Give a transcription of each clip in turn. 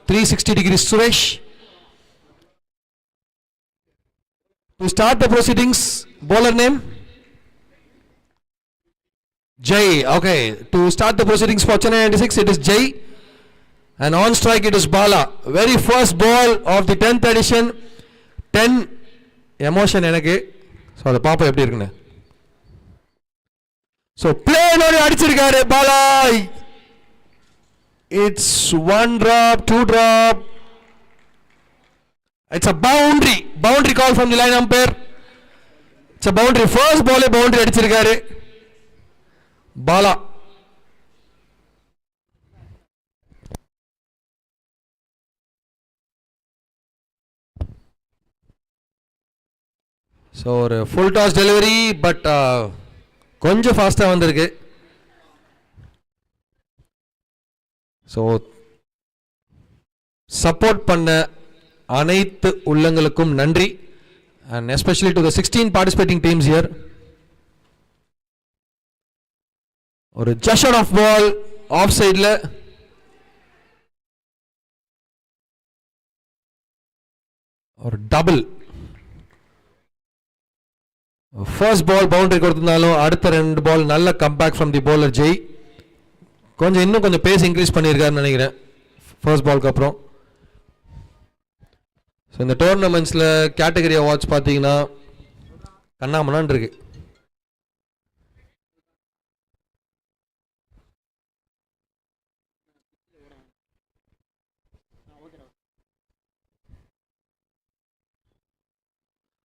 360 degrees Suresh. To start the proceedings, bowler name? Jay. Okay. To start the proceedings for Chennai 96, it is Jay. And on strike, it is Bala. Very first ball of the 10th edition. 10 emotion enake. So, the papa eppadi irukne. So, play nodi adichirukkaru Bala. It's 1 drop, 2 drop. It's a boundary. Boundary call from the line umpire. It's a boundary. First ball boundary adichirukkaru Bala. So ஒரு full toss delivery but கொஞ்சம் ஃபாஸ்ட்டாக வந்திருக்கு. So support பண்ண அனைத்து உள்ளங்களுக்கும் நன்றி and especially to the 16 participating teams here. ஒரு just shot of ball off சைடில் ஒரு டபுள். ஃபர்ஸ்ட் பால் பவுண்டரி கொடுத்திருந்தாலும் அடுத்த 2 பால் நல்ல comeback from the bowler Jai. இன்னும் கொஞ்சம் பேஸ் இன்க்ரீஸ் பண்ணியிருக்காருன்னு நினைக்கிறேன் ஃபர்ஸ்ட் பாலுக்கு அப்புறம். ஸோ இந்த டோர்னமெண்ட்ஸில் கேட்டகரி அவார்ட்ஸ் பார்த்தீங்கன்னா கண்ணாமண்ணான் இருக்கு.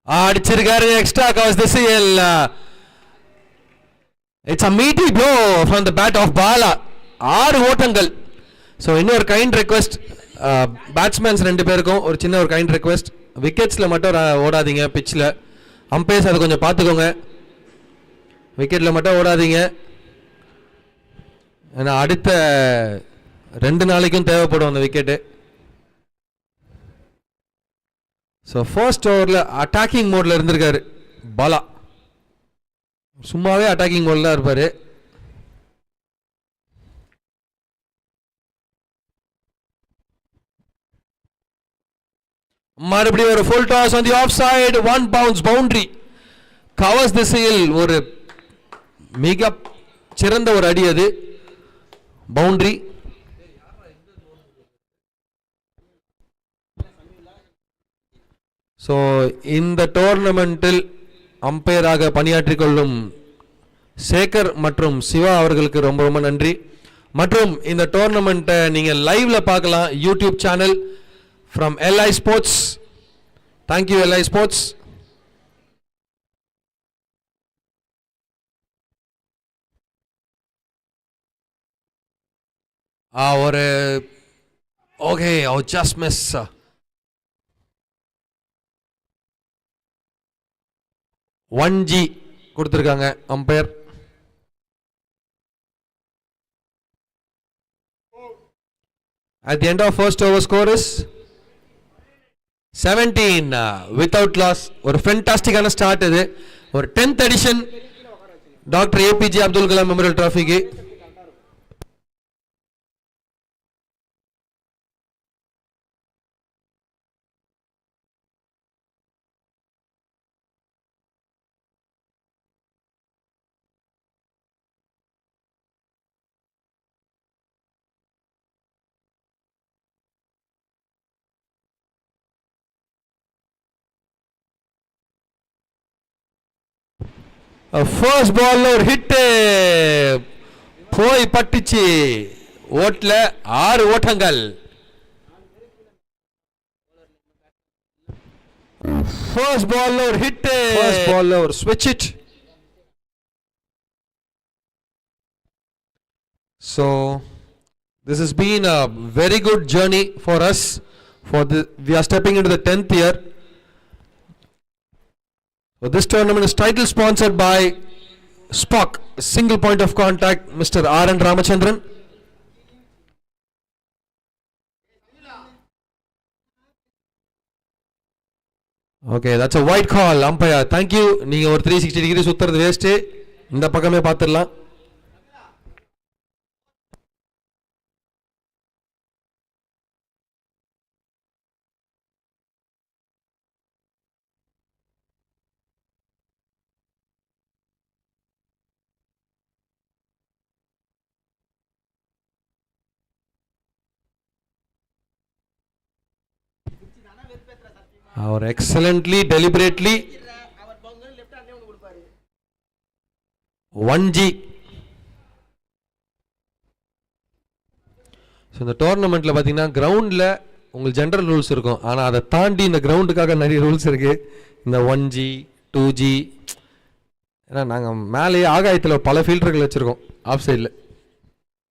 அடிச்சிருக்காரு எக்ஸ்ட்ரா கவர்ஸ் திசையில். It's a meaty blow from the bat of Bala. 6 ஓட்டங்கள். ஸோ இன்னொரு கைண்ட் ரெக்வெஸ்ட் பேட்ஸ்மேன்ஸ் 2 பேருக்கும் ஒரு சின்ன ஒரு கைண்ட் ரெக்வெஸ்ட். விக்கெட்ஸில் மட்டும் ஓடாதீங்க, பிச்சில் அம்பையர்ஸ் அதை கொஞ்சம் பார்த்துக்கோங்க. விக்கெட்டில் மட்டும் ஓடாதீங்க, ஏன்னா அடுத்த 2 நாளைக்கும் தேவைப்படும் அந்த விக்கெட்டு. ஸோ ஃபர்ஸ்ட் ஓவரில் அட்டாக்கிங் மோடில் இருந்திருக்காரு பாலா. சும்மாவே அட்டாக்கிங் மோடில் தான் இருப்பார். மறுபடியும் ஒரு full toss on the off side. 1 bounce boundary. Covers திசையில் ஒரு மிக சிறந்த ஒரு அடி, அது பவுண்டரி. ஸோ இந்த டோர்னமெண்ட்டில் அம்பையராக பணியாற்றிக் கொள்ளும் சேகர் மற்றும் சிவா அவர்களுக்கு ரொம்ப ரொம்ப நன்றி. மற்றும் இந்த டோர்னமெண்ட்டை நீங்கள் லைவ்ல பார்க்கலாம் YouTube channel from LI Sports. Thank you LI Sports. ஒரு okay, I'll just miss. 1G கொடுத்திருக்காங்க umpire. At the end of first over, score is 17 without loss. ஒரு ஃபென்டாஸ்டிக்கான ஸ்டார்ட் இது. ஒரு 10th edition doctor APJ Abdul Kalam memorial டிராஃபிக்கு. ஃபர்ஸ்ட் பால்ல ஒரு hit போய் பட்டுச்சு. ஓட்ல 6 ஓட்டங்கள். ஃபர்ஸ்ட் பால்ல ஒரு ஹிட், ஃபர்ஸ்ட் பால்ல ஒரு ஸ்விட்ச் it. So this has been a very good journey for us. We are stepping into the 10th year. So this tournament is title sponsored by Spock, single point of contact, Mr. R.N. Ramachandran. Okay, that's a white call, umpire. Thank you. நீங்க ஒரு 360 degree சுத்துறது waste. இந்த பக்கமே பார்த்துடலாம். அவர் excellently deliberately 1G. So இந்த டோர்னமெண்ட்டில் பார்த்தீங்கன்னா கிரவுண்டில் உங்களுக்கு ஜென்ரல் ரூல்ஸ் இருக்கும், ஆனால் அதை தாண்டி இந்த கிரவுண்டுக்காக நிறைய ரூல்ஸ் இருக்குது. இந்த 1G 2G, ஏன்னா நாங்கள் மேலேயே ஆகாயத்தில் பல ஃபில்டர்கள் வச்சுருக்கோம் ஆஃப் சைடில்,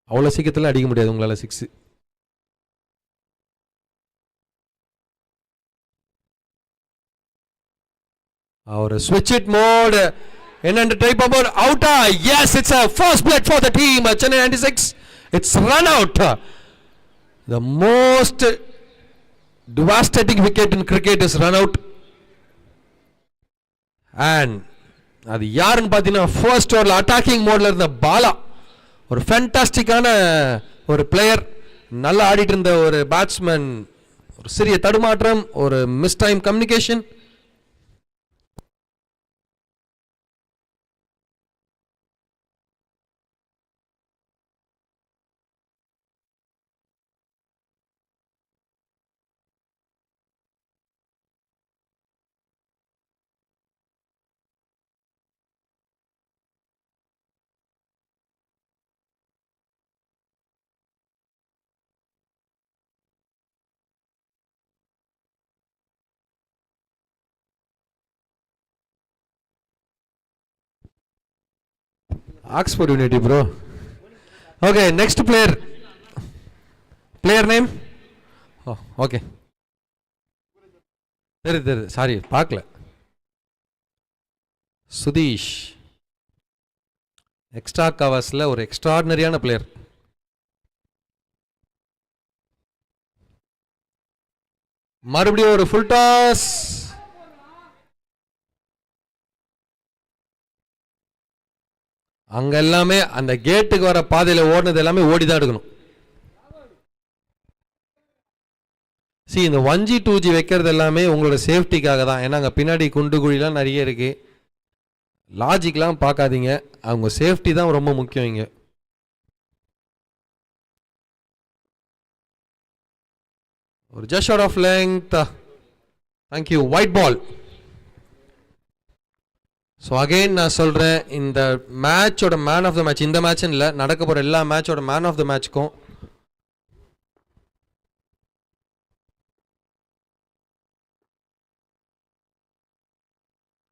அவ்வளோ சீக்கிரத்தில் அடிக்க முடியாது உங்களால் 6. Our switch it mode. And then the type about outer. Yes, it's a first blood for the team. Chennai 96. It's run out. The most devastating wicket in cricket is run out. And அது யாருன்னு பார்த்தீங்கன்னா first ஓவரில் attacking மோடில் இருந்த பாலா, ஒரு ஃபேண்டாஸ்டிக்கான ஒரு player, நல்லா ஆடிட்டு இருந்த ஒரு பேட்ஸ்மேன், ஒரு சிறிய தடுமாற்றம், ஒரு miss time communication. Oxford Unity, bro. Okay, next player. Player name? Oh, okay. There. Sorry, பார்க்கல. சுதீஷ். எக்ஸ்ட்ரா கவர்ஸில் ஒரு எக்ஸ்ட்ராடினரியான பிளேயர். மறுபடியும் ஒரு ஃபுல் டாஸ். அங்க எல்லாமே அந்த கேட்டுக்கு வர பாதையில் ஓடினது எல்லாமே ஓடி தான் எடுக்கணும். இந்த 1G 2G வைக்கிறது எல்லாமே உங்களோட சேஃப்டிக்காக தான். ஏன்னா அங்கே பின்னாடி குண்டு குழிலாம் நிறைய இருக்கு, லாஜிக்லாம் பார்க்காதீங்க, அவங்க சேஃப்டி தான் ரொம்ப முக்கியம். இங்கே ஒரு just out off length. Thank you. White ball. So again நான் சொல்கிறேன், இந்த மேட்சோட மேன் ஆஃப் த மேட்ச், இந்த மேட்ச்னு இல்லை, நடக்க போகிற எல்லா மேட்சோட மேன் ஆஃப் த மேட்ச்க்கும்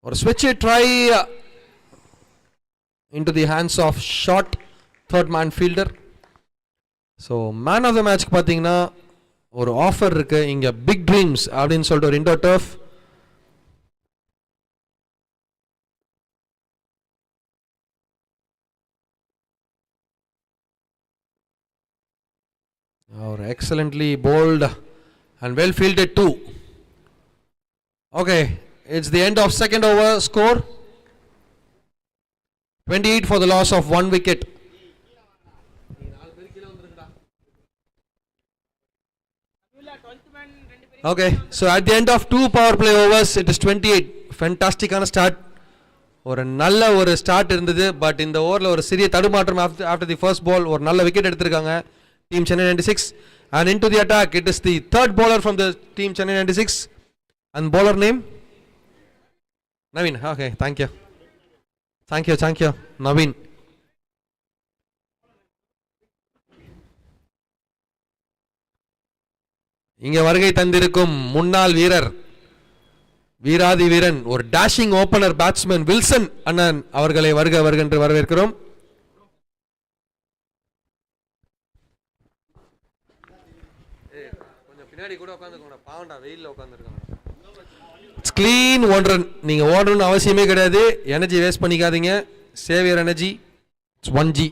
ஒரு ஸ்விட்ச் try into the hands of short third man fielder. So man of the மேட்ச்க்கு பார்த்தீங்கன்னா ஒரு ஆஃபர் இருக்குது இங்கே, பிக் ட்ரீம்ஸ் அப்படின்னு சொல்லிட்டு ஒரு indoor turf. Or excellently bowled and well fielded too. Okay, it's the end of second over. Score 28 for the loss of 1 wicket. Okay, so at the end of 2 power play overs, it is 28. Fantastic on a start. ஒரு நல்ல ஒரு start இருந்தது, but இந்த ஓவரில் ஒரு சிறிய தடுமாற்றம். After the first ball ஒரு நல்ல விக்கெட் எடுத்திருக்காங்க Team Chennai 96, and into the attack it is the third bowler from the team Chennai 96, and bowler name Naveen. Okay, thank you Naveen. இங்கே வருகை தந்திருக்கும் முன்னாள் வீரர், வீராதி வீரன், ஒரு டேஷிங் ஓபனர் பேட்ஸ்மேன் வில்சன் அண்ணன் அவர்களை வருக என்று வரவேற்கிறோம். It's clean 1 run. நீங்க ஓடணும்னு அவசியமே கிடையாது, எனர்ஜி வேஸ்ட் பண்ணிக்காதீங்க. Save your energy. It's 1G.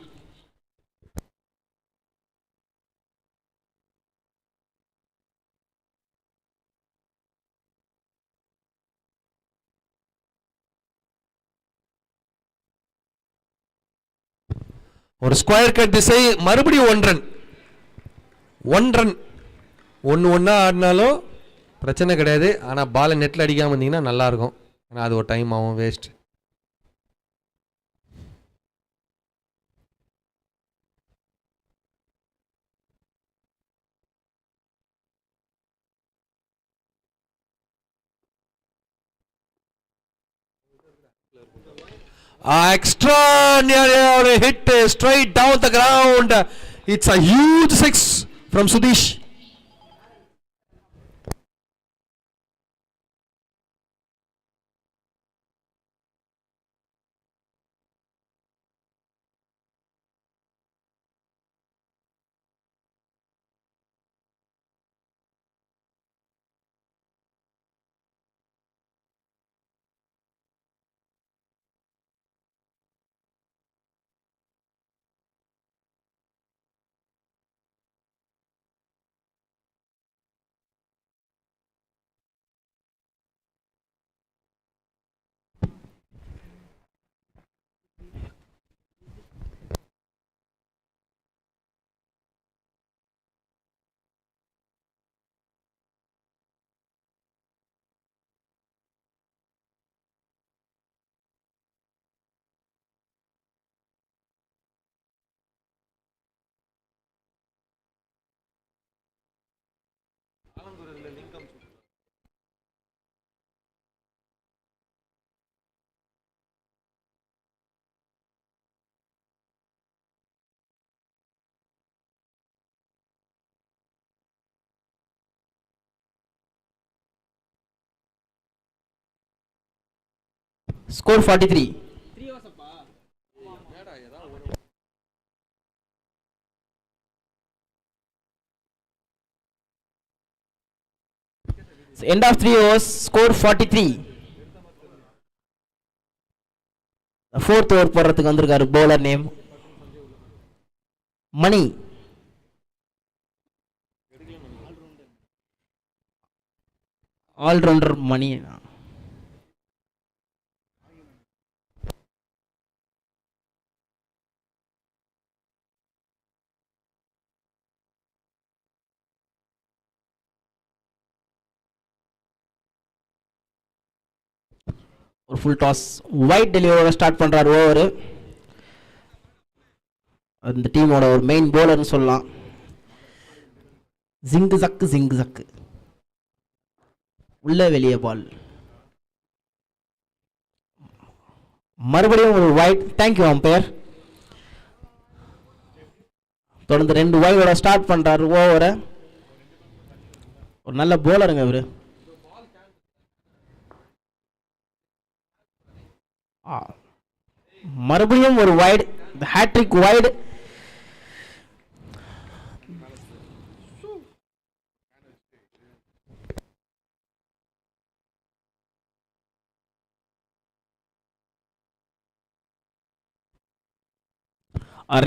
ஒரு ஸ்கொயர் கட் திசை, மறுபடியும் 1 run. 1 run. ஒன்று ஆடினாலும் பிரச்சனை கிடையாது, ஆனால் பாலை நெட்டில் அடிக்காமல் இருந்தீங்கன்னா நல்லாயிருக்கும். ஆனால் அது ஒரு டைம் ஆகும், waste. Extraordinary hit straight down the ground. It's a huge six from Sudish. Score 43. So end of 3 overs, score 43. The fourth over போறதுக்கு வந்திருக்காரு bowler name Mani. All-rounder Mani. ஒரு ஃபுல் டாஸ் வைட் டெலிவரியோட ஸ்டார்ட் பண்ணுறாரு over. அந்த டீமோட ஒரு main போலர்னு சொல்லலாம். ஜிங்கு jug உள்ள வெளியே பால். மறுபடியும் ஒரு வைட். Thank you umpire. தொடர்ந்து 2 வைடோட ஸ்டார்ட் பண்ணுறாரு ஓவரை. ஒரு நல்ல போலருங்க இவர். மறுபடியும் ஒரு வைட். Hat-trick wide.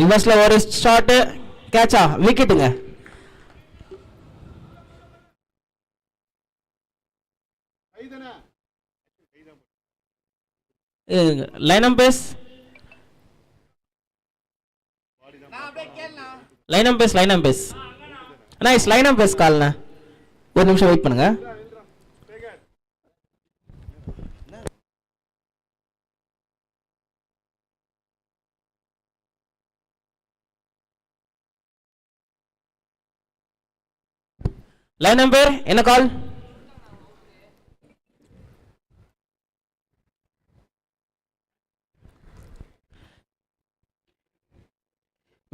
ரிவர்ஸ்ல ஒரு ஷாட். கேட்சா? விக்கெட்டுங்க. Line அம்பேஸ் nice. லைன் அம்பேஸ் கால்ண்ணா. ஒரு நிமிஷம் வெயிட் பண்ணுங்க. லைன் அம்பேர் என்ன கால்?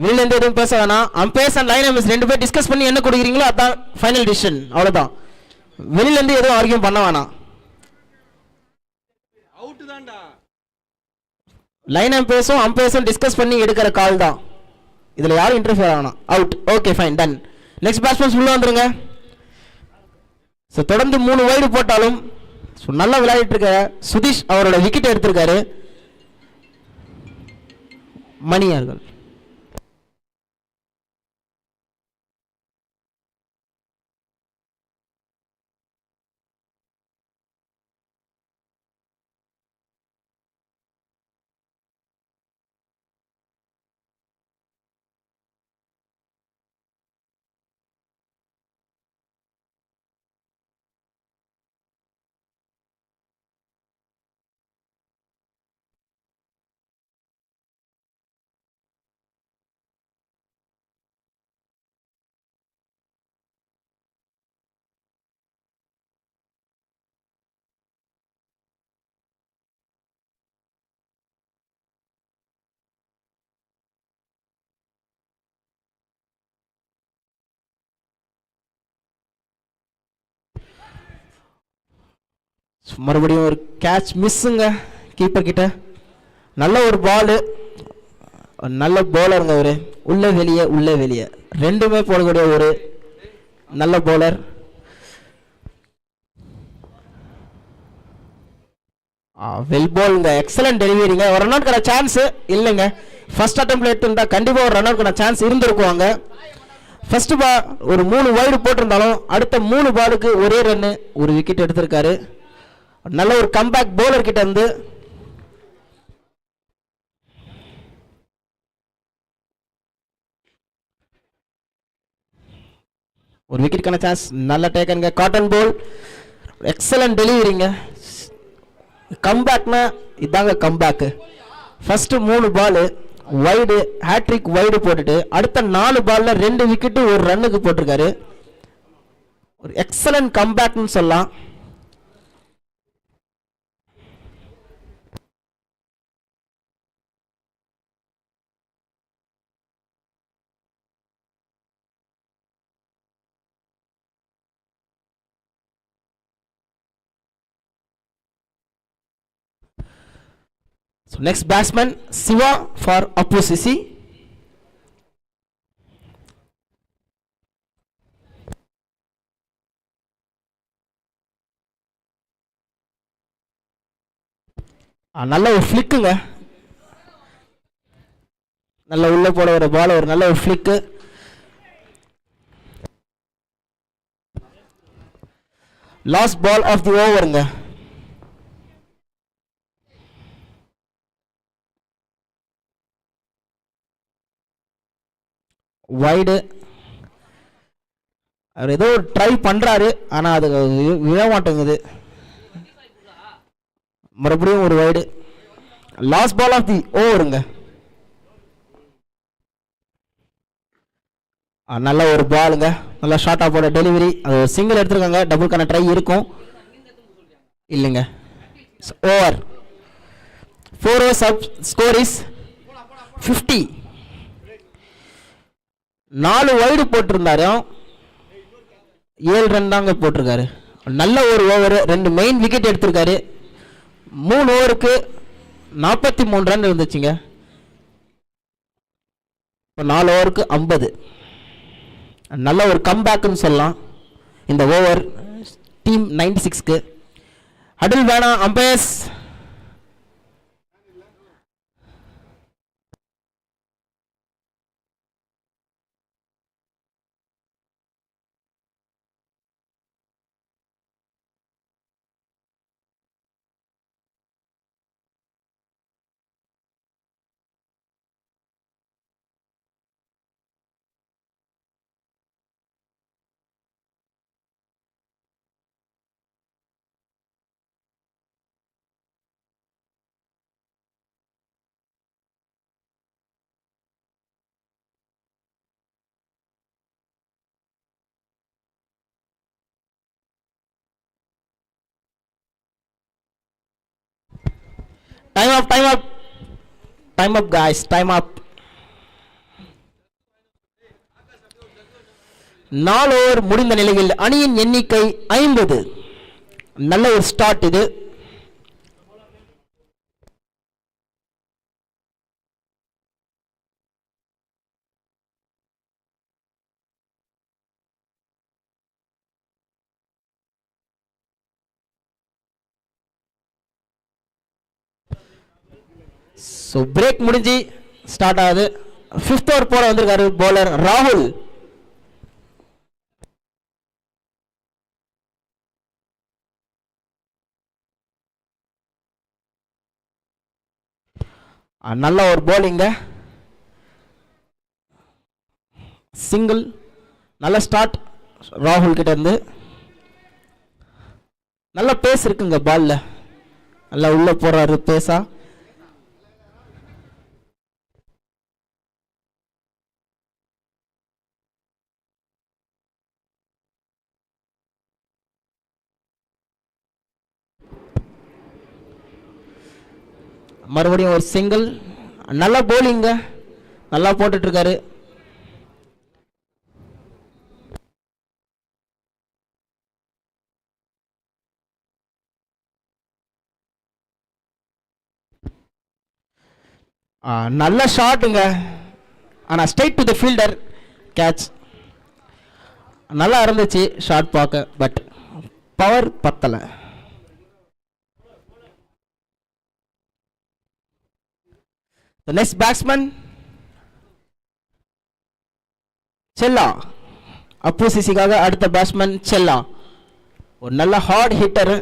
வெளியில இருந்து எதுவும் பேச வேணாம். அம்பேர்ஸ் அண்ட் லைன் அம்பேர்ஸ் 2 பேர் டிஸ்கஸ் பண்ணி என்ன கொடுக்குறீங்களோ அதான் ஃபைனல் டிசிஷன். அவ்வளவுதான். வெளியில இருந்து எதுவும் ஆர்கியூ பண்ண வேணாம். லைன் அம்பேர்ஸும் டிஸ்கஸ் பண்ணி எடுக்கிற கால் தான். இதுல யாரும் இன்டர்ஃபியர் ஆகணும். Out. Okay fine done. Next batsman உள்ள வந்துருங்க. தொடர்ந்து 3 வைடு போட்டாலும் நல்லா விளையாடிட்டு இருக்க சுதீஷ் அவரோட விக்கெட் எடுத்திருக்காரு. மணியார்கள். மறுபடியும் ஒரு கேட்ச் மிஸ்ஸுங்க கீப்பர் கிட்ட. நல்ல ஒரு பாலு, நல்ல பவுலருங்க அவரு. உள்ள வெளியே ரெண்டுமே போடக்கூடிய ஒரு நல்ல பவுலர். வெல் பால்ங்க, எக்ஸலன்ட் டெலிவரிங்க. ஒரு ரன் அவுட்கான சான்ஸ் இல்லைங்க. ஃபர்ஸ்ட் அட்டெம்ப்ட்ல எடுத்துருந்தா கண்டிப்பா ஒரு ரன் அவுட்கான சான்ஸ் இருந்திருக்குவாங்க. ஃபர்ஸ்ட் பால் ஒரு 3 வைடு போட்டிருந்தாலும் அடுத்த 3 பாலுக்கு ஒரே ரன்னு, ஒரு விக்கெட் எடுத்திருக்காரு. நல்ல ஒரு கம்பேக் பவுலர் கிட்ட இருந்து. ஒரு விக்கெட்டுக்கான சான்ஸ், நல்ல டேக்கனுங்க. காட்டன் போல், எக்ஸலன்ட் டெலிவரிங்க. கம்பேக்னா இதாங்க comeback. First 3 ball wide, hattrick wide போட்டுட்டு அடுத்த 4 பால்ல 2 விக்கெட்டு ஒரு ரன்னுக்கு போட்டிருக்காரு. ஒரு எக்ஸலன்ட் கம்பேக்னு சொல்லலாம். So next batsman Siva for opposition. நல்ல ஒரு ஃபிளிக்குங்க, நல்ல உள்ள போட ஒரு பால், ஒரு நல்ல ஒரு flick. Last ball of the ஓவருங்க. வைடு, அவர் ஏதோ ட்ரை பண்றாரு, ஆனா அது விழ மாட்டேங்குது. மறுபடியும் ஒரு wide. Last ball of the ஓவருங்க. நல்ல ஒரு பாலுங்க, நல்ல ஷார்ட் ஆஃபோட டெலிவரி. அது ஒரு சிங்கிள் எடுத்துருக்காங்க, டபுள்கான ட்ரை இருக்கும் இல்லைங்க. Over 4 overs up, score is 50. 4 wide போட்டிருந்தாரு, 7 ரன் தாங்க போட்டிருக்காரு. நல்ல ஒரு ஓவர், 2 மெயின் விக்கெட் எடுத்திருக்காரு. 3 ஓவருக்கு 43 ரன் இருந்துச்சுங்க. இப்போ 4 ஓவருக்கு 50. நல்ல ஒரு கம்பேக்னு சொல்லலாம் இந்த ஓவர் டீம் 96க்கு. அடில் வேணாம் umpires. Time up, time up, time up guys, time up. 4 over முடிந்த நிலையில் அணியின் எண்ணிக்கை 50. நல்ல ஒரு ஸ்டார்ட் இது. ஸோ பிரேக் முடிஞ்சு ஸ்டார்ட் ஆகுது. 5th ஓவர் போட வந்திருக்காரு பவுலர் ராகுல். நல்ல ஒரு bowling, சிங்கிள், நல்ல ஸ்டார்ட் ராகுல் கிட்ட இருந்து. நல்ல பேஸ் இருக்குங்க பால்ல, நல்லா உள்ள போறாரு பேஸா. மறுபடியும் ஒரு சிங்கிள், நல்ல போலிங்க, நல்லா போட்டுட்டு இருக்காரு. நல்ல ஷாட்டுங்க, ஆனால் straight to the fielder, catch. நல்லா இருந்துச்சு ஷாட் பார்க்க, பட் பவர் பத்தலை. நெக்ஸ்ட் பேட்ஸ்மேன் செல்லா. அப்பு சிசிக்காக அடுத்த பேட்ஸ்மேன் செல்லா. ஒரு நல்ல ஹார்ட் ஹிட்டர்.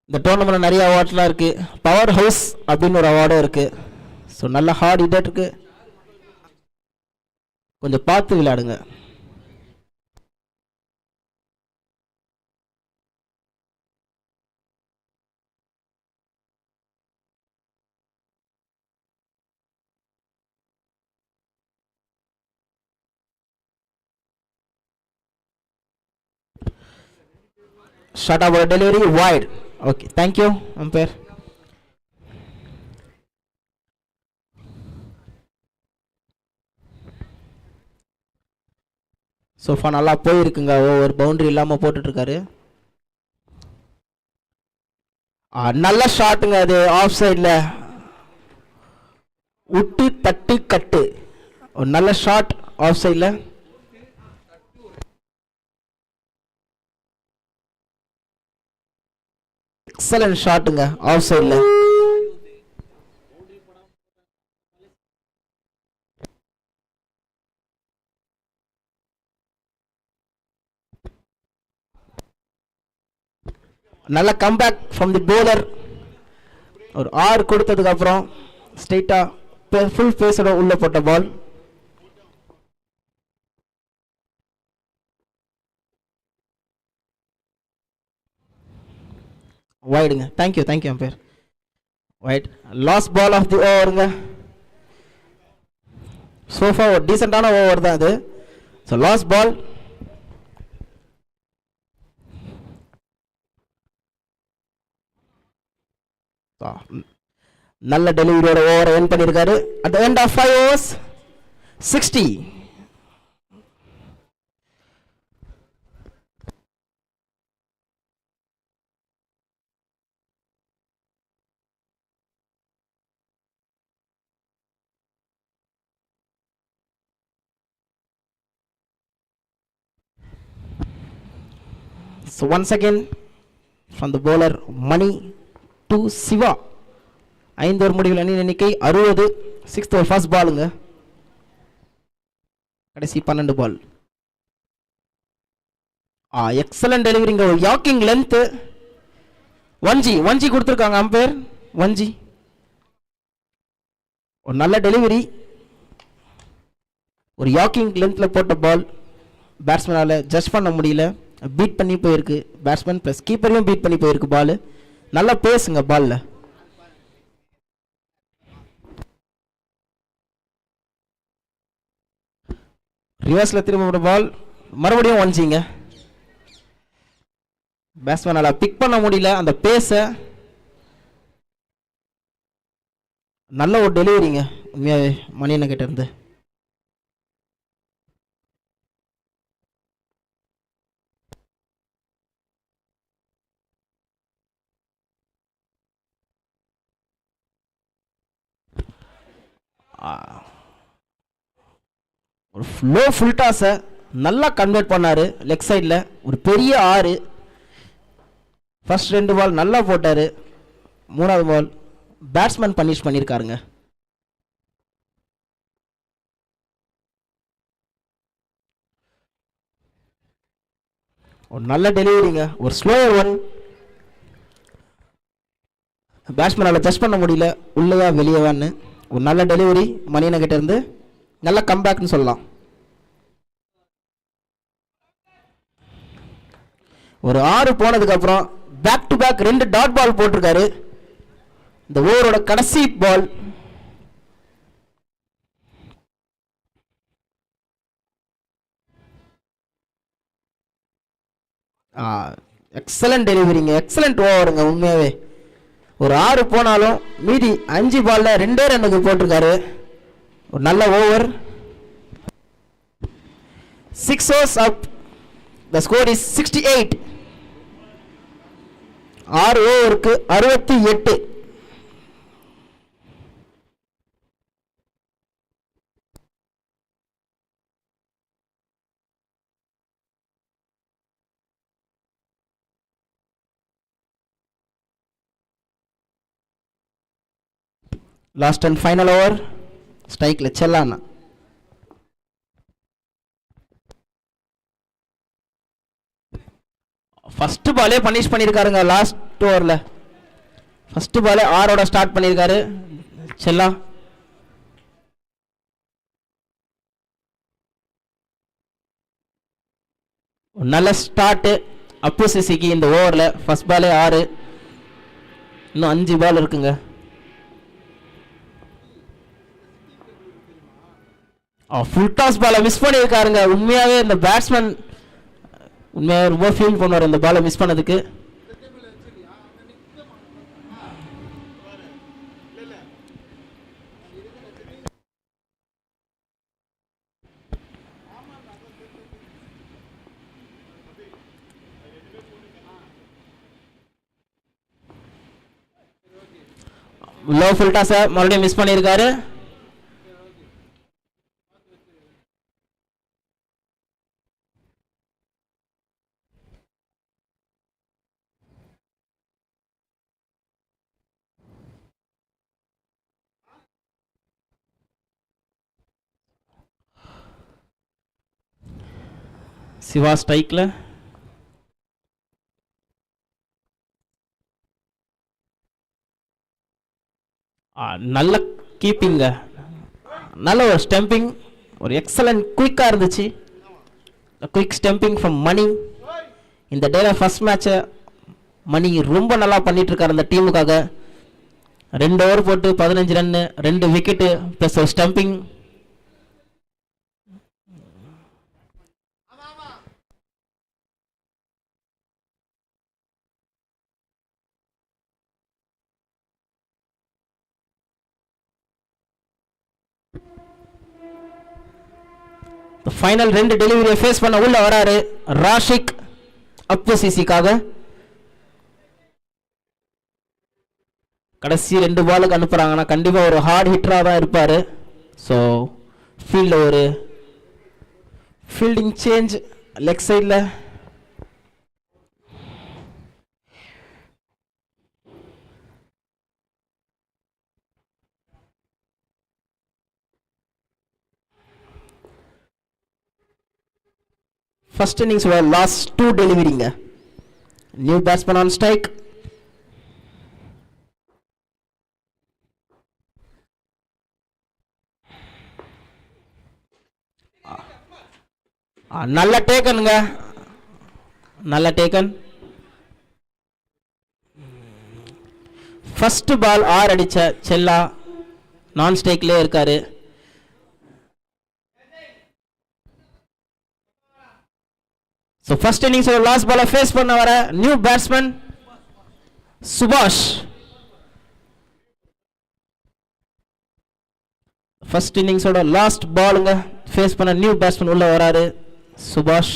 இந்த டோர்னமெண்ட்ல நிறைய அவார்ட்லாம் இருக்கு. பவர் ஹவுஸ் அப்படின்னு ஒரு அவார்டும் இருக்கு. ஸோ நல்ல ஹார்ட் ஹிட்டர் இருக்கு, கொஞ்சம் பார்த்து விளையாடுங்க. Shot over delivery wide. Okay, thank you, umpire. Sofa நல்லா போயிருக்குங்க, ஒரு பவுண்டரி இல்லாமல் போட்டுட்ருக்காரு. நல்ல ஷாட்டுங்க, அது ஆஃப் சைடில் விட்டு தட்டி கட்டு. ஒரு நல்ல ஷாட் ஆஃப் சைடில். எக்ஸலன்ட் ஷாட்டுங்க ஆஃப் சைடில். நல்ல கம்பேக் ஃப்ரம் தி போலர். ஒரு 6 கொடுத்ததுக்கு அப்புறம் ஸ்ட்ரைட்டா ஃபுல் ஃபேஸோட உள்ள போட்ட பால். வைடுங்க. Thank you umpire. Wide. Last ball of the ஓவருங்க. சோஃபா ஒரு டீசெண்டான ஓவர் தான் அது. So last ball. நல்ல டெலிவரியோட ஓவரை என் பண்ணியிருக்காரு. At the end of 5 overs 60. So once again from the bowler Mani to Siva. 5 over முடிவில் அணி எண்ணிக்கை 60. 6th over ஃபர்ஸ்ட் பாலுங்க, கடைசி 12 பால். எக்ஸலன்ட் டெலிவரிங்க. ஒரு யாக்கிங் லென்த் 1G கொடுத்துருக்காங்க அம்பையர். 1G. ஒரு நல்ல டெலிவரி, ஒரு யாக்கிங் லென்த்ல போட்ட பால். பேட்ஸ்மேனால ஜட்ஜ் பண்ண முடியல, பீட் பண்ணி போயிருக்கு. பேட்ஸ்மேன் ப்ளஸ் கீப்பரையும் பீட் பண்ணி போயிருக்கு பால். நல்லா பேசுங்க பால்ல. ரிவர்ஸ்ல திரும்ப பால், மறுபடியும் 1Gங்க. பேட்ஸ்மேனால பிக் பண்ண முடியல அந்த பேஸ. நல்ல ஒரு டெலிவரிங்க உண்மையாவே மணியண்ண கிட்ட இருந்து. ஒரு ஃப்ளோ ஃபுல் டாஸை நல்லா கன்வெர்ட் பண்ணாரு லெக் சைடில். ஒரு பெரிய 6. ஃபர்ஸ்ட் 2 பால் நல்லா போட்டார். 3வது பால் பேட்ஸ்மேன் பனிஷ் பண்ணியிருக்காருங்க. ஒரு நல்ல டெலிவரிங்க, ஒரு ஸ்லோயர் 1. பேட்ஸ்மேனால் ஜட்ஜ் பண்ண முடியல உள்ளேயா வெளியேவான்னு. ஒரு நல்ல டெலிவரி மணியண்ண கிட்ட இருந்து. நல்ல கம்பேக்னு சொல்லலாம். ஒரு 6 போனதுக்கு அப்புறம் back to back 2 dot ball போட்டிருக்காரு. இந்த ஓவரோட கடைசி பால். எக்ஸலன்ட் டெலிவரிங்க, எக்ஸலன்ட் ஓவருங்க உண்மையாவே. ஒரு 6 போனாலும் மீதி 5 பால்ல 2 ரன்னுக்கு போட்டிருக்காரு. ஒரு நல்ல over. 6 overs up. The score is 68. 6 ஓவருக்கு 68. Last and final over. ஸ்ட்ரைக்ல செல்லானா. ஃபர்ஸ்ட் பாலே பனிஷ் பண்ணியிருக்காருங்க. லாஸ்ட் ஓவரில் ஃபர்ஸ்ட் பாலே 6 ஸ்டார்ட் பண்ணியிருக்காரு செல்லா. நல்ல ஸ்டார்ட் அப்பு சிசிக்கு இந்த ஓவரில். ஃபர்ஸ்ட் பாலே 6, இன்னும் 5 பால் இருக்குங்க. ஃபுல் டாஸ் பாலை மிஸ் பண்ணியிருக்காருங்க. உண்மையாகவே இந்த பேட்ஸ்மேன் உண்மையாக ரொம்ப ஃபீல் பண்ணுவார் இந்த பாலை மிஸ் பண்ணதுக்கு. லோ ஃபுல் டாஸை மறுபடியும் மிஸ் பண்ணியிருக்காரு. சிவா ஸ்ட்ரைக்ல. நல்ல கீப்பிங்க, நல்ல ஒரு ஸ்டெம்பிங், ஒரு எக்ஸலன்ட் குயிக்காக இருந்துச்சு. குயிக் ஸ்டெம்பிங் ஃப்ரம் மணி. இந்த டேல ஃபர்ஸ்ட் மேட்சை மணி ரொம்ப நல்லா பண்ணிட்டு இருக்காரு அந்த டீமுக்காக. 2 ஓவர் போட்டு 15 ரன்னு, 2 விக்கெட்டு ப்ளஸ் ஒரு ஸ்டம்பிங். ஃபைனல் 2 டெலிவரியை ஃபேஸ் பண்ண உள்ள வராரு ராஷிக் அப்பு சிசிக்காக. கடைசி 2 பாலுக்கு அனுப்புறாங்கன்னா கண்டிப்பாக ஒரு ஹார்ட் ஹிட்டராக தான் இருப்பார். ஸோ ஃபீல்டில் ஒரு ஃபீல்டிங் சேஞ்ச் லெக் சைடில். ஃபர்ஸ்ட் இன்னிங்ஸோட லாஸ்ட் 2 டெலிவரிங்க. New batsman on strike. நல்ல டேக்கனுங்க, நல்ல டேக்கன். ஃபர்ஸ்ட் பால் 6 அடிச்ச செல்லா நான் ஸ்ட்ரைக்லேயே இருக்காரு. ஸோ ஃபர்ஸ்ட் இன்னிங்ஸோட லாஸ்ட் பாலை ஃபேஸ் பண்ண வர நியூ பேட்ஸ்மேன் சுபாஷ். ஃபர்ஸ்ட் இன்னிங்ஸோட லாஸ்ட் பாலுங்க ஃபேஸ் பண்ண நியூ பேட்ஸ்மேன் உள்ள வராரு சுபாஷ்.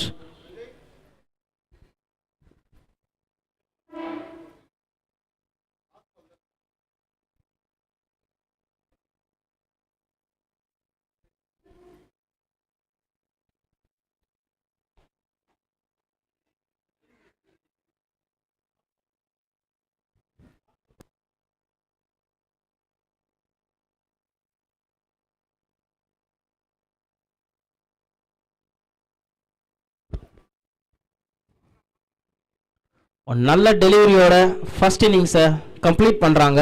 நல்ல டெலிவரியோட ஃபர்ஸ்ட் இன்னிங்ஸை கம்ப்ளீட் பண்ணுறாங்க.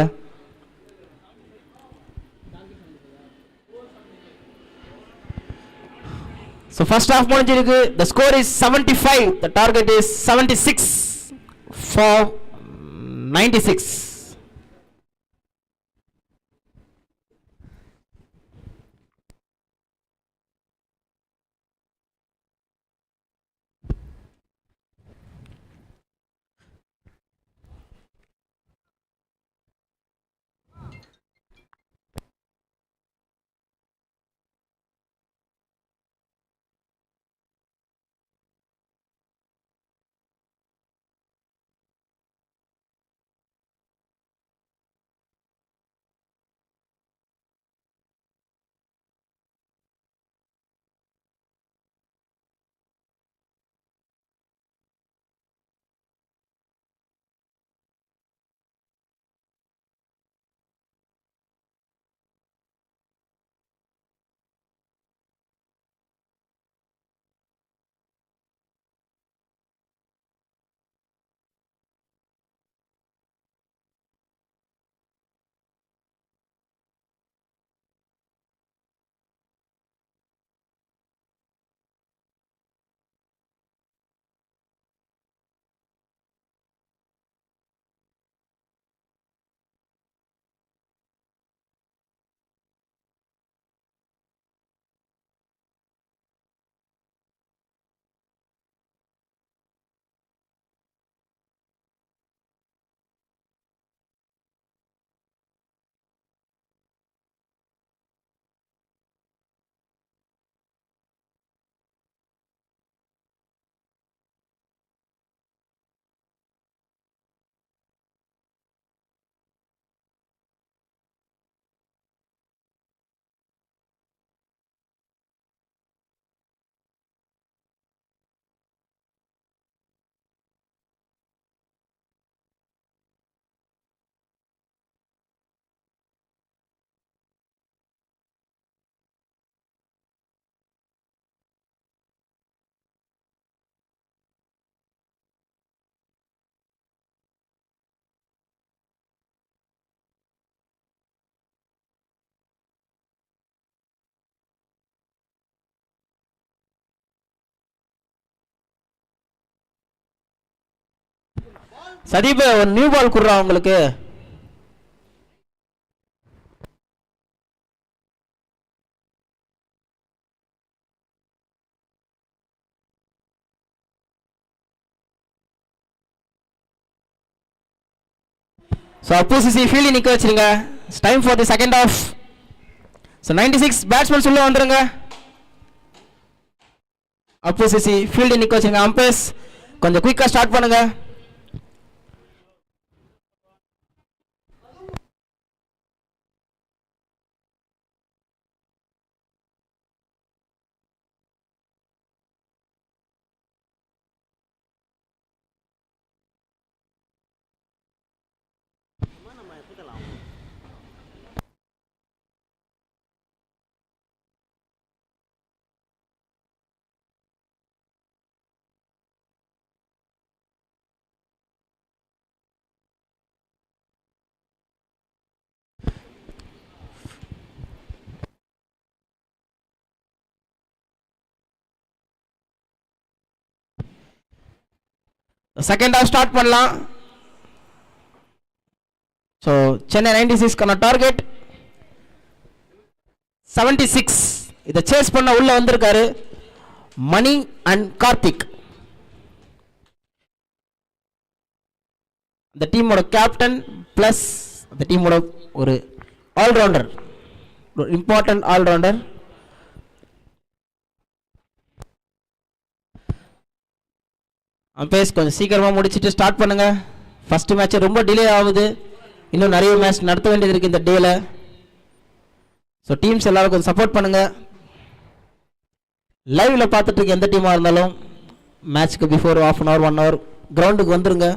ஸோ ஃபர்ஸ்ட் ஹாஃப் முடிஞ்சிருக்கு. த score is 75. The target is 76 for 96. சதீப் ஒரு நியூ பால் குடுறா உங்களுக்கு. ஸோ அப்போசிசி ஃபீல்டிங் நிற்க வச்சிருங்க. Time for the second half. So 96 batsmen உள்ள வந்துருங்க. அப்போசிசி ஃபீல்டிங் நிற்க வச்சிருங்க. அம்பையர்ஸ் கொஞ்சம் குயிக்காக ஸ்டார்ட் பண்ணுங்க. செகண்ட் ஆஃப் ஸ்டார்ட் பண்ணலாம். ஸோ சென்னை 96க்கான டார்கெட் 76. இதை சேஸ் பண்ண உள்ள வந்திருக்காரு மணி அண்ட் கார்த்திக். அந்த டீமோட கேப்டன் பிளஸ் அந்த டீமோட ஒரு ஆல்ரவுண்டர், ஒரு இம்பார்ட்டன்ட் ஆல்ரவுண்டர். அம்பையர்ஸ் கொஞ்சம் சீக்கிரமாக முடிச்சுட்டு ஸ்டார்ட் பண்ணுங்க. ஃபர்ஸ்ட் மேட்ச் ரொம்ப டிலே ஆகுது. இன்னும் நிறைய மேட்ச் நடத்த வேண்டியது இருக்குது இந்த டேல. ஸோ டீம்ஸ் எல்லாரும் கொஞ்சம் சப்போர்ட் பண்ணுங்க. லைவ்ல பார்த்துட்டு இருக்க எந்த டீமாக இருந்தாலும் மேட்ச்க்கு பிஃபோர் ½ அன் ஹவர் 1 ஹவர் கிரவுண்டுக்கு வந்துருங்க.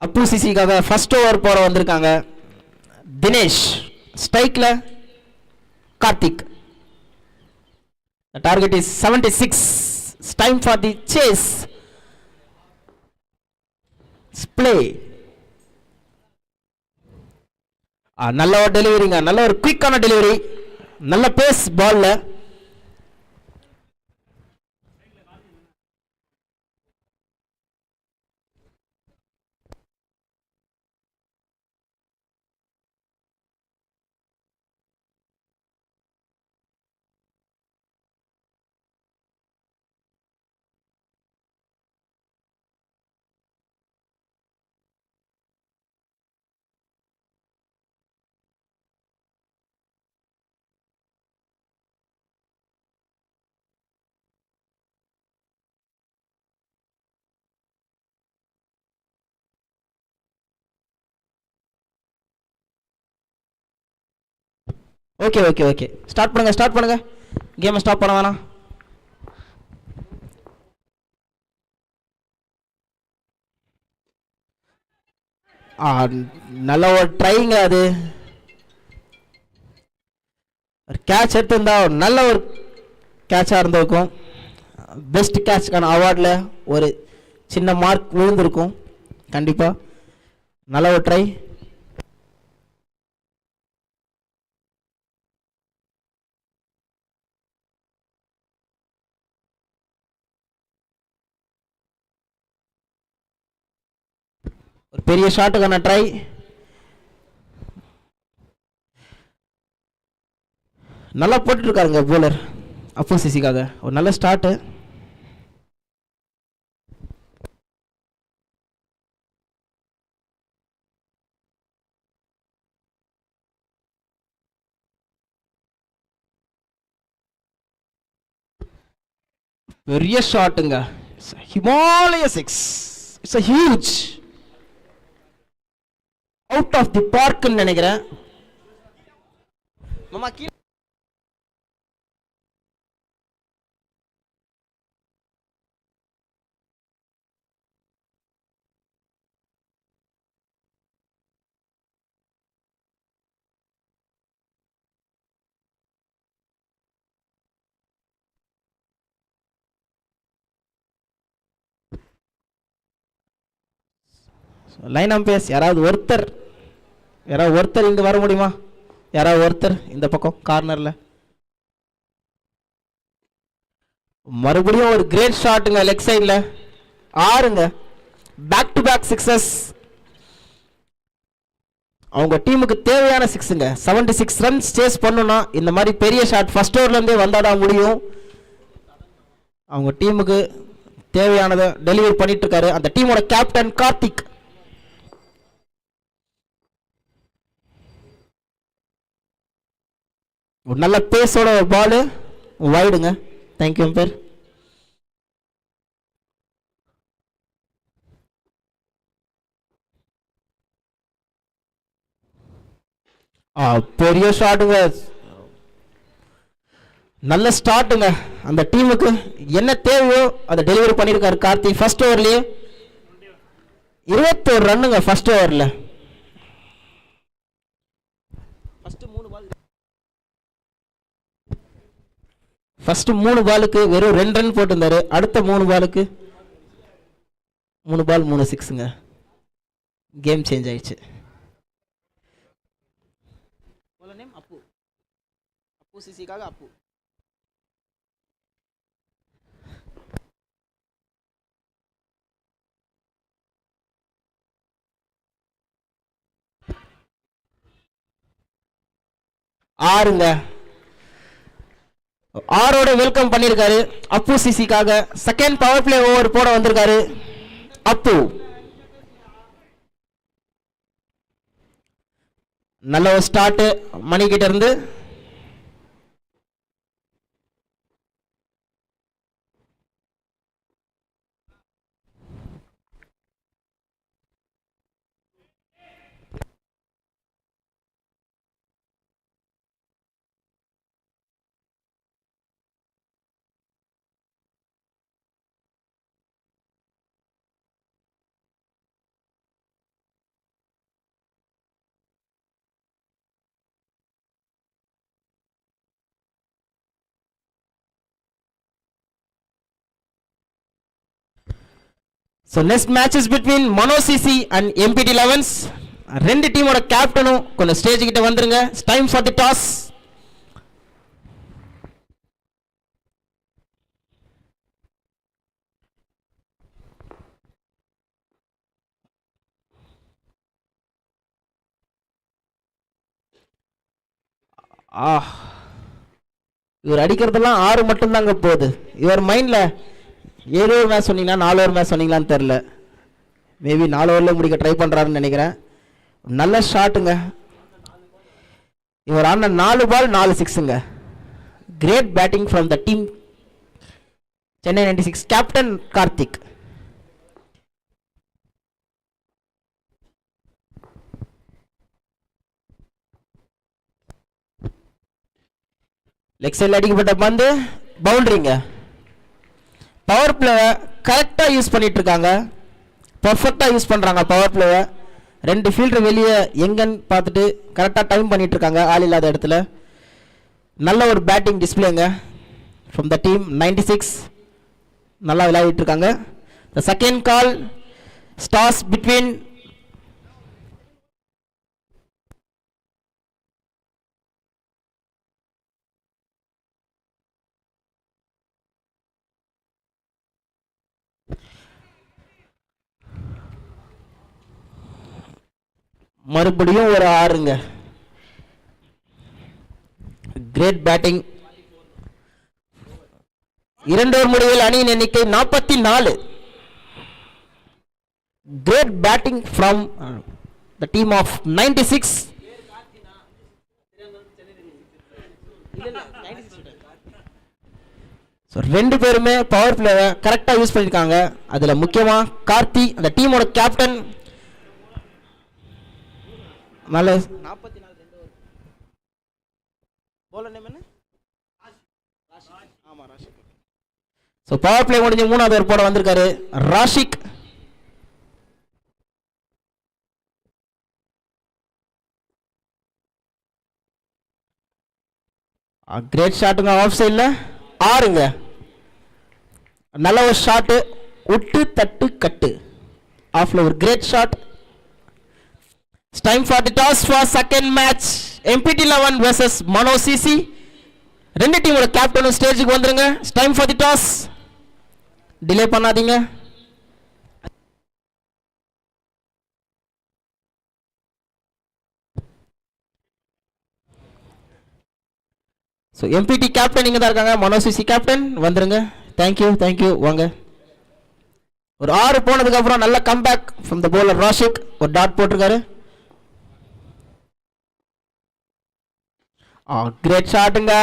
அப்பு சிசிக்காக ஃபர்ஸ்ட் ஓவர் போற வந்திருக்காங்க Dinesh. ஸ்ட்ரைக்ல Karthik. The target is 76. It's time for the chase. Play. நல்ல ஒரு டெலிவரிங்க, நல்ல ஒரு குயிக்கான டெலிவரி, நல்ல பேஸ் பால்ல. ஓகே ஓகே ஓகே ஸ்டார்ட் பண்ணுங்க. கேமை ஸ்டாப் பண்ண வேணாம். நல்ல ஒரு ட்ரைங்க. அது கேட்ச் எடுத்திருந்தா நல்ல ஒரு கேட்சாக இருந்திருக்கும். பெஸ்ட் கேட்ச்க்கான அவார்டில் ஒரு சின்ன மார்க் விழுந்திருக்கும் கண்டிப்பாக. நல்ல ஒரு ட்ரை. ஒரு பெரிய ஷாட்டுக்கான ட்ரை. நல்லா போட்டுட்டு இருக்காருங்க போலர் அப்பு சிசிக்காக. ஒரு நல்ல ஸ்டார்ட். பெரிய ஷாட்டுங்க. ஹிமாலய 6. It's a huge out of the பார்க்னு நினைக்கிறேன். மாமா கீழே லைன் அம்பையர்ஸ் யாராவது ஒருத்தர் இங்க வர முடியுமா? யாராவது ஒருத்தர் இந்த பக்கம் கார்னர்ல. மறுபடியும் ஒரு கிரேட் ஷாட்டுங்க லெக் சைடுல. 6ங்க, பேக் டு பேக் சிக்ஸஸ். அவங்க டீமுக்கு தேவையான 6ங்க. 76 ரன்ஸ் சேஸ் பண்ணணும்னா இந்த மாதிரி பெரிய ஷாட் ஃபர்ஸ்ட் ஓவர்ல இருந்தே வந்தாதான் முடியும். அவங்க டீமுக்கு தேவையானதை டெலிவரி பண்ணிட்டு இருக்காரு அந்த டீமோட கேப்டன் கார்த்திக். ஒரு நல்ல பேஸோட ஒரு பால் வைடுங்க. தேங்க்யூ பேர். பெரிய ஷாட்டுங்க, நல்ல ஸ்டார்ட்டுங்க. அந்த டீமுக்கு என்ன தேவையோ அதை டெலிவரி பண்ணியிருக்காரு கார்த்திக். ஃபர்ஸ்ட் ஓவர்லயே 21 ரன்னுங்க. ஃபர்ஸ்ட் ஓவர்ல ஃபர்ஸ்ட் 3 பாலுக்கு வெறும் 2 ரன் போட்டிருந்தாரு. அடுத்த 3 பாலுக்கு 3 பால் 3 சிக்ஸுங்க. கேம் சேஞ்ச் ஆயிடுச்சு. அப்பு சிசிக்காக அப்பு. ஆறுங்க, ஆரோட வெல்கம் பண்ணிருக்காரு அப்பு சிசிக்காக. செகண்ட் பவர் பிளே ஓவர் போட வந்திருக்காரு அப்பு. நல்ல ஒரு ஸ்டார்ட் மணி கிட்ட இருந்து. So next match is between Mano CC and MPT 11s. ரெண்டு டீமோட கேப்டனும் கொஞ்சம் ஸ்டேஜ் கிட்ட வந்துருங்க. Time for the toss. இவர் அடிக்கிறதெல்லாம் 6 மட்டும் தாங்க போகுது. இவர் மைண்ட்ல 7 ஓவர் மேட்ச் சொன்னீங்கன்னா 4 ஓவர் மேட்ச் சொன்னீங்களான்னு தெரில. மேபி 4 ஓவரில் முடிக்க ட்ரை பண்ணுறாருன்னு நினைக்கிறேன். நல்ல ஷாட்டுங்க. இவர் ஆன 4 பால் 4 சிக்ஸுங்க. Great batting from the team Chennai 96 captain Karthik. Leg சைடில் அடிக்கப்பட்ட பந்து பவுண்டரிங்க. பவர் பிளேவை கரெக்டாக யூஸ் பண்ணிட்டு இருக்காங்க. பர்ஃபெக்டாக யூஸ் பண்ணுறாங்க பவர் பிளேவை. 2 ஃபீல்டர் வெளியே எங்கன்னு பார்த்துட்டு கரெக்டாக டைம் பண்ணிட்டு இருக்காங்க ஆள் இல்லாத இடத்துல. நல்ல ஒரு பேட்டிங் டிஸ்பிளேங்க ஃப்ரம் த டீம் 96. நல்லா விளையாடிட்டு இருக்காங்க. The second call stars between மறுபடியும் ஒரு 6ங்க. Great batting. 2 ஓவர் முடிவில் அணியின் எண்ணிக்கை 44. Great batting from the team of 96. ரெண்டு பேருமே பவர் பிளேவை கரெக்டாக யூஸ் பண்ணியிருக்காங்க. அதில் முக்கியமாக கார்த்தி அந்த டீமோட கேப்டன். நல்ல bowler name என்ன? ஆமா ராஷிக். ஸோ பவர் பிளே முடிஞ்சு மூணாவது ஓவர் போட வந்திருக்காரு ராஷிக். கிரேட் ஷாட்டுங்க ஆஃப் சைடில் 6ங்க. நல்ல ஒரு ஷாட்டு, விட்டு தட்டு கட்டு ஆஃப்ல ஒரு great shot. Time for the toss for second match MPT 11 versus Mano CC. ரெண்டு டீமோட கேப்டனும் ஸ்டேஜுக்கு வந்துருங்க. Time for the toss. Delay பண்ணாதீங்க. ஸோ MPT கேப்டன் இங்கே தான் இருக்காங்க. மனோ சிசி கேப்டன் வந்துருங்க. தேங்க்யூ வாங்க. ஒரு 6 போனதுக்கு அப்புறம் நல்ல comeback from the bowler Rashik. ஒரு டாட் போட்டிருக்காரு. கிரேட் ஷாட்டுங்க.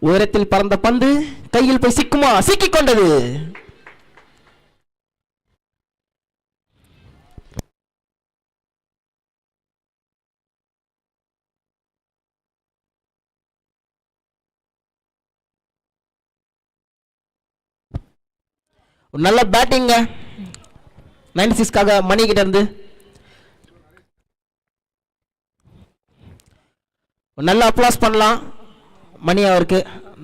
உயரத்தில் பறந்த பந்து கையில் போய் சிக்குமா? சிக்கிக் கொண்டது. ஒரு நல்ல பேட்டிங்க 96க்காக மணி கிட்ட இருந்து. நல்ல அப்ளாஸ் பண்ணலாம் மணி அவருக்கு.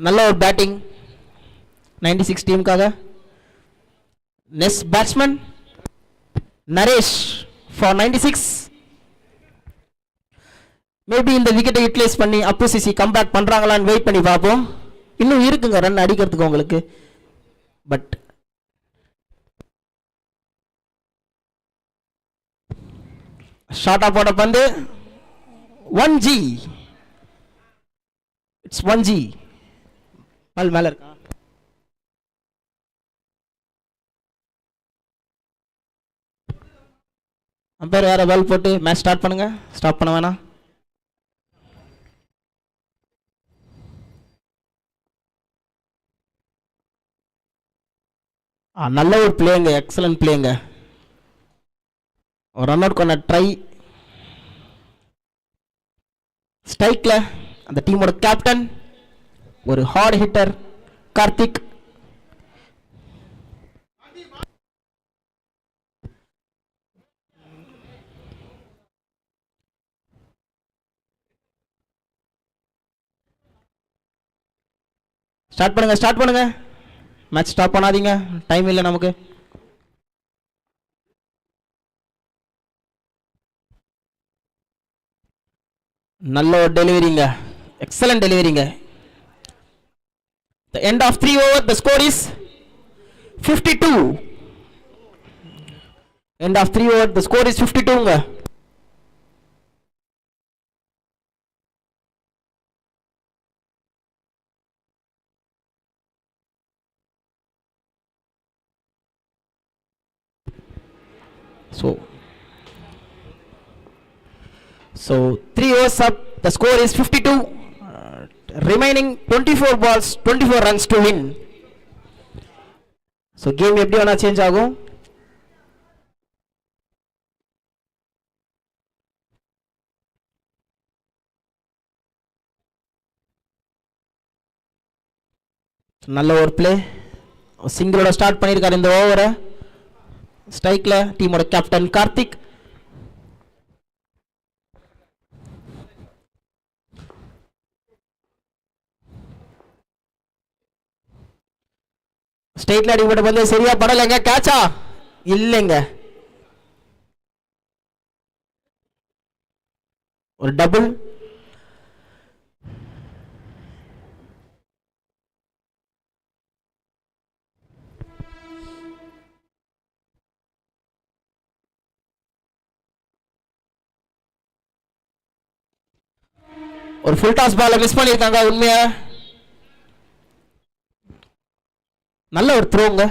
நல்ல ஒரு பேட்டிங் 96 டீமுக்காக. Next batsman Naresh for 96. Maybe இந்த விக்கெட்டை யூட்டிலைஸ் பண்ணி அப்பு சிசி கம்பேக் பண்றாங்களான்னு வெயிட் பண்ணி பார்ப்போம். இன்னும் இருக்குங்க ரன் அடிக்கிறதுக்கு உங்களுக்கு. பட் ஷார்ட்டா போட பந்து 1G. It's 1G. பால் மேல இருக்கா? அம்பையர் வேற பால் போட்டு மேட்ச் ஸ்டார்ட் பண்ணுங்க. ஸ்டாப் பண்ண வேணாம். நல்ல ஒரு பிளேங்க, எக்ஸலன்ட் பிளேங்க. ஒரு ரன் அவுட் கொண்ட ட்ரை. ஸ்ட்ரைக்ல அந்த டீமோட கேப்டன் ஒரு ஹார்ட் ஹிட்டர் கார்த்திக். ஸ்டார்ட் பண்ணுங்க. மேட்ச் ஸ்டாப் பண்ணாதீங்க. டைம் இல்லை நமக்கு. நல்ல ஒரு டெலிவரிங்க, excellent டெலிவரிங்க. The end of 3 over, the score is 52. End of 3 over, the score is 52ங்க. So 3 overs up, the score is 52. Remaining 24 balls, 24 runs to win. So game எப்படி வேணா change ஆகும். நல்ல ஒரு பிளே. சிங்கிளோட ஸ்டார்ட் பண்ணியிருக்காரு இந்த ஓவரை. ஸ்ட்ரைக்ல டீமோட கேப்டன் கார்த்திக். ஸ்ட்ரைட்ல அடிபட்ட பந்து சரியா படலைங்க. கேட்சா இல்லைங்க. ஒரு டபுள். ஒரு ஃபுல் டாஸ் பால மிஸ் பண்ணிருக்காங்க. உண்மையா நல்ல ஒரு த்ரோங்க.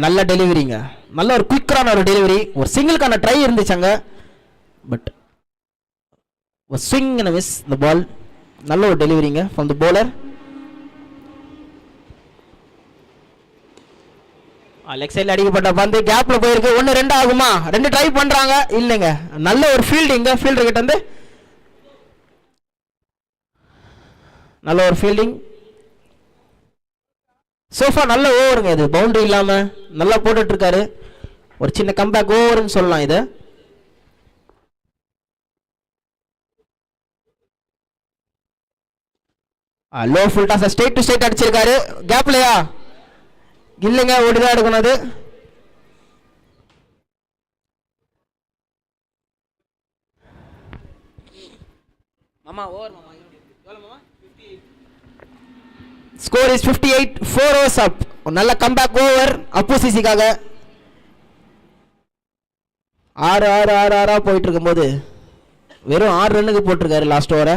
நல்ல டெலிவரிங்க. நல்ல ஒரு குயிக்கான ஒரு டெலிவரி. ஒரு சிங்கிள்கான ட்ரை இருந்துச்சாங்க. பட் ஒரு ஸ்விங் அண்ட் மிஸ் த பால். நல்ல ஒரு டெலிவரிங்க ஃப்ரம் த bowler. லெக் சைடில் அடிக்கப்பட்ட பந்து கேப்ல போயிருக்கு. 1-2 ஆகுமா? 2 ட்ரை பண்றாங்க, இல்லைங்க. நல்ல ஒரு ஃபீல்டிங் ஃபீல்டர் கிட்ட இருந்து, நல்ல ஒரு ஃபீல்டிங். சோஃபா நல்ல ஓவருங்க, இது பவுண்டரி இல்லாம நல்லா போட்டுட்டு இருக்காரு. ஒரு சின்ன கம்பேக் ஓவர்னு சொல்லலாம் இது. Low full toss straight to straight அடிச்சிருக்காரு. கேப்லயா? இல்லைங்க, ஓடிதான் எடுக்கணும் அது. மாமா ஓவர் மாமா. எவ்வளவு மாமா? 58. Score is 58. 4 overs up. நல்ல கம்பேக் ஓவர் அப்பு சிசிக்காக. 6 போயிட்டு இருக்கும்போது வெறும் 6 ரன்னுக்கு போட்டிருக்காரு லாஸ்ட் ஓவரை.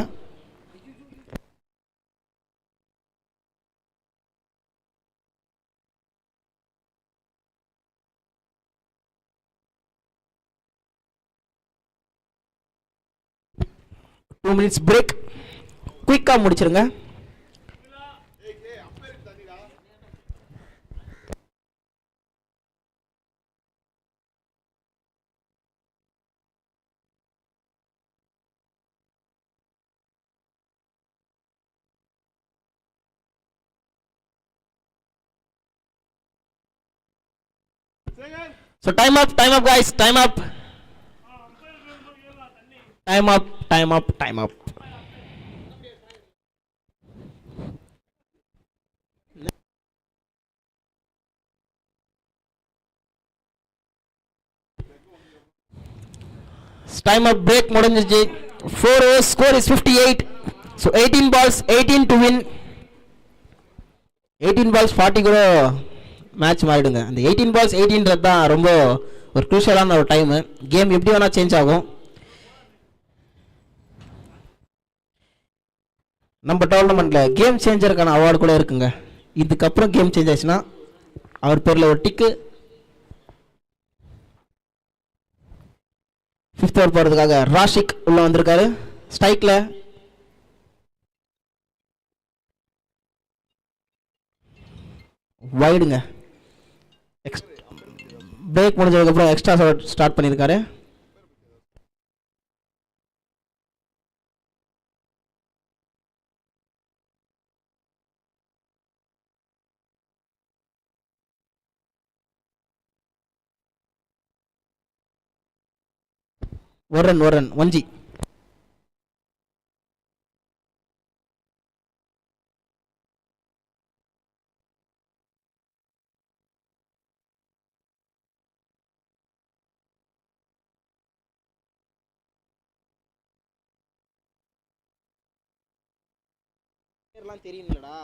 டூ மினிட்ஸ் பிரேக், குயிக்கா முடிச்சிருங்க. So time up guys, time up. Time up break முடிஞ்சிச்சு. 4 overs, score is 58. So 18 balls, 18 to win. 18 balls 40 கூட மேட்ச் மாறிடுங்க. அந்த 18 balls 18 தான் ரொம்ப ஒரு க்ரூஷியலான ஒரு டைம். கேம் எப்படி வேணா சேஞ்ச் ஆகும். நம்ம டோர்னமெண்ட்ல கேம் சேஞ்சருக்கான அவார்டு கூட இருக்குங்க. இதுக்கப்புறம் கேம் சேஞ்ச் ஆச்சுன்னா அவர் பேர்ல ஒரு டிக்கு. 5th ஓவர் போறதுக்காக ராஷிக் உள்ள வந்திருக்காரு. ஸ்ட்ரைக்ல வைடுங்க. பிரேக் முடிஞ்சதுக்கு அப்புறம் எக்ஸ்ட்ரா ஸ்டார்ட் பண்ணியிருக்காரு. ஒரு ரன் 1G. தெரியுங்களா?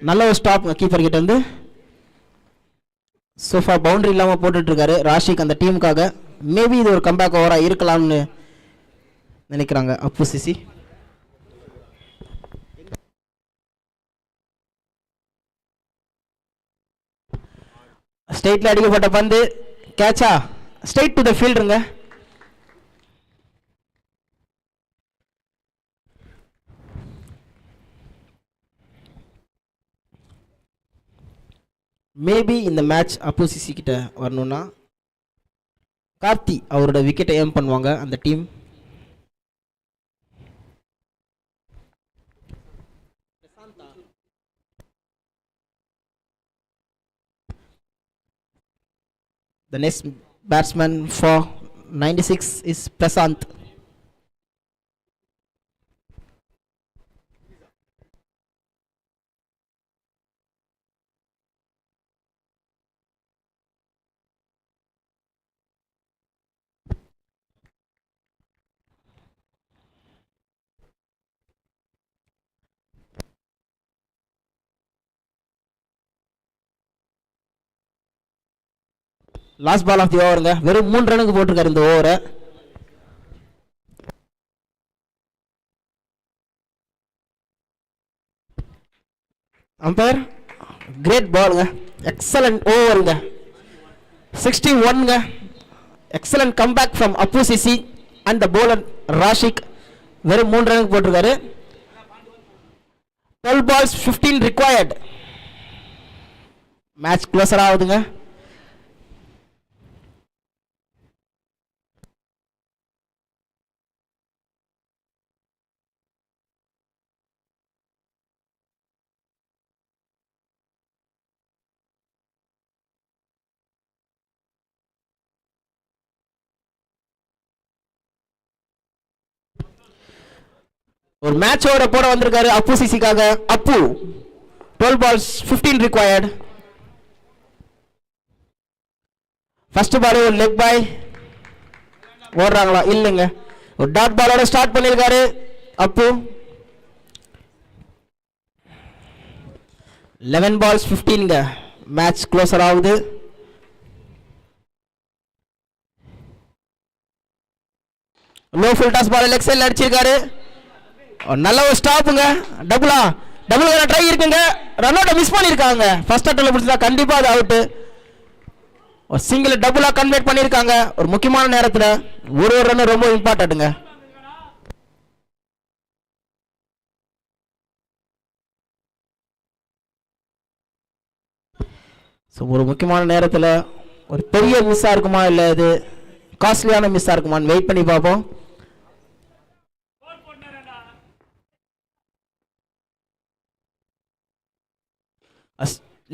நல்ல ஒரு ஸ்டாப் கீப்பர் கிட்ட இருந்து. சோஃபா பவுண்டரி இல்லாமல் போட்டுட்டு இருக்காரு ராஷிக் அந்த டீமுக்காக. மேபி இது ஒரு கம்பேக் ஓவரா இருக்கலாம்னு நினைக்கிறாங்க அப்பு சிசி. ஸ்ட்ரைட்ல அடிக்கப்பட்ட பந்து கேட்சா? ஸ்ட்ரைட் டு த ஃபீல்டுங்க. மேபி இந்த மேட்ச் அப்பு சிசி கிட்ட வரணும்னா கார்த்தி அவரோட விக்கெட்டை ஏம் பண்ணுவாங்க அந்த team. The next batsman for 96 is Prasant. Last ball of the ஓவருங்க. வெறும் 3 ரனுக்கு போட்டிருக்காரு இந்த ஓவரை. அம்பையர் கிரேட் பாலுங்க, எக்ஸலண்ட் ஓவருங்க, 61ங்க. Excellent comeback from Appu CC and the bowler Rashik. வெறும் 3 ரனுக்கு போட்டிருக்காரு. 12 balls 15 required. மேட்ச் க்ளோசர் ஆகுதுங்க. ஒரு மேட்சோட போட வந்திருக்காரு அப்பு சிசிக்காக. அப்பு 12 balls 15 required. ஃபர்ஸ்ட் பால் ஒரு லெக் பாய். ஓடுறாங்களா? இல்லைங்க, ஒரு டாட் பாலோட ஸ்டார்ட் பண்ணியிருக்காரு அப்பு. 11 balls 15ங்க. மேட்ச் க்ளோசர் ஆகுது. Low full toss ball leg சைடில் அடிச்சிருக்காரு. நல்ல ஒரு ஸ்டாப்புங்க. டபுள் ட்ரை இருக்குங்க. ரன் அவுட் மிஸ் பண்ணியிருக்காங்க. ஃபர்ஸ்ட் அட்டம்ப்ட்ல பிடிச்சா கண்டிப்பா அது அவுட். ஒரு சிங்கிள் டபுளா கன்வெர்ட் பண்ணியிருக்காங்க. ஒரு முக்கியமான நேரத்தில் ஒரு ரன் ரொம்ப இம்பார்ட்டன்ட்டுங்க. ஸோ ஒரு முக்கியமான நேரத்தில் ஒரு பெரிய மிஸ்ஸாக இருக்குமா இல்லை இது காஸ்ட்லியான மிஸ்ஸாக இருக்குமான்னு வெயிட் பண்ணி பார்ப்போம்.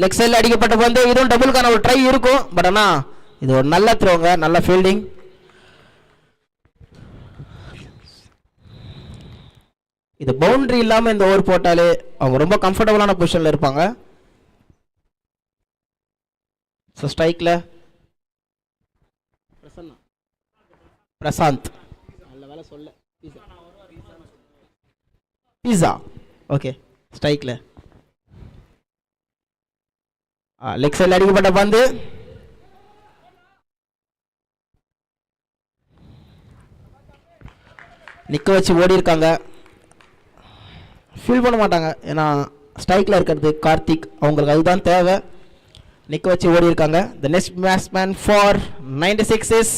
லெக் சைடில் அடிக்கப்பட்ட பந்து. இதுவும் டபுளுக்கான ஒரு ட்ரை இருக்கும். பட் ஆனால் இது ஒரு நல்ல த்ரோங்க, நல்ல ஃபீல்டிங். இது பவுண்டரி இல்லாமல் இந்த ஓவர் போட்டாலே அவங்க ரொம்ப கம்ஃபர்டபுளான பொசிஷனில் இருப்பாங்க. ஸோ ஸ்ட்ரைக்கில் பிரசாந்த். நல்ல வேலை சொல்ல பீஸா. ஓகே, ஸ்ட்ரைக்கில் லெக் சைடில் அடிக்கப்பட்ட பந்து. நிற்க வச்சு ஓடி இருக்காங்க. ஃபீல் பண்ண மாட்டாங்க, ஏன்னா ஸ்ட்ரைக்கில் இருக்கிறது கார்த்திக், அவங்களுக்கு அதுதான் தேவை. நிற்க வச்சு ஓடி இருக்காங்க. The next batsman for 96 is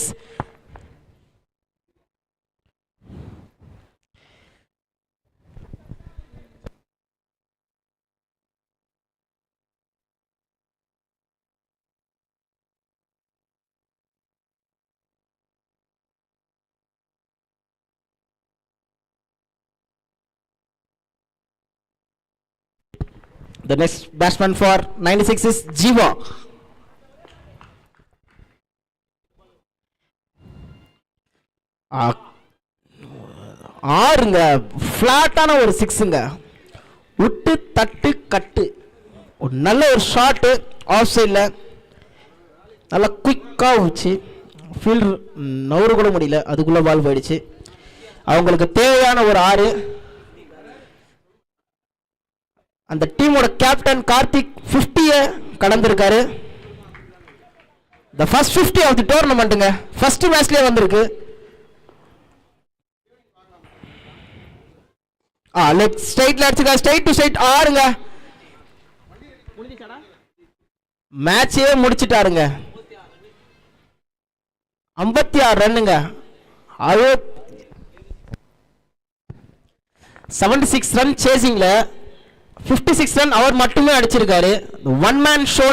the next batsman for 96 is Jiva. ஆறுங்க, ஃபிளாட்டான ஒரு 6ங்க. விட்டு தட்டு கட்டு. ஒரு நல்ல ஒரு ஷாட்டு ஆஃப் சைடில் நல்லா குயிக்காக வச்சு ஃபீல்டர் நவரு கூட முடியல, அதுக்குள்ளே பால் போயிடுச்சு. அவங்களுக்கு தேவையான ஒரு 6. அந்த டீமோட கேப்டன் கார்த்திக் 50 கடந்திருக்காரு. த ஃபர்ஸ்ட் 50 ஆஃப் தி டோர்னமெண்ட்டுங்க. ஃபர்ஸ்ட் மேட்ச்லயே வந்திருக்கு. லெக் ஸ்ட்ரைட்ல அடிச்சுக்க, ஸ்ட்ரைட் டு ஸ்ட்ரைட் 6ங்க. மேட்சே முடிச்சிட்டாருங்க. 56 ரன்னுங்க. 76 ரன் சேசிங்ல 56 ரன் அவர் மட்டுமே அடிச்சிருக்காரு. One man shown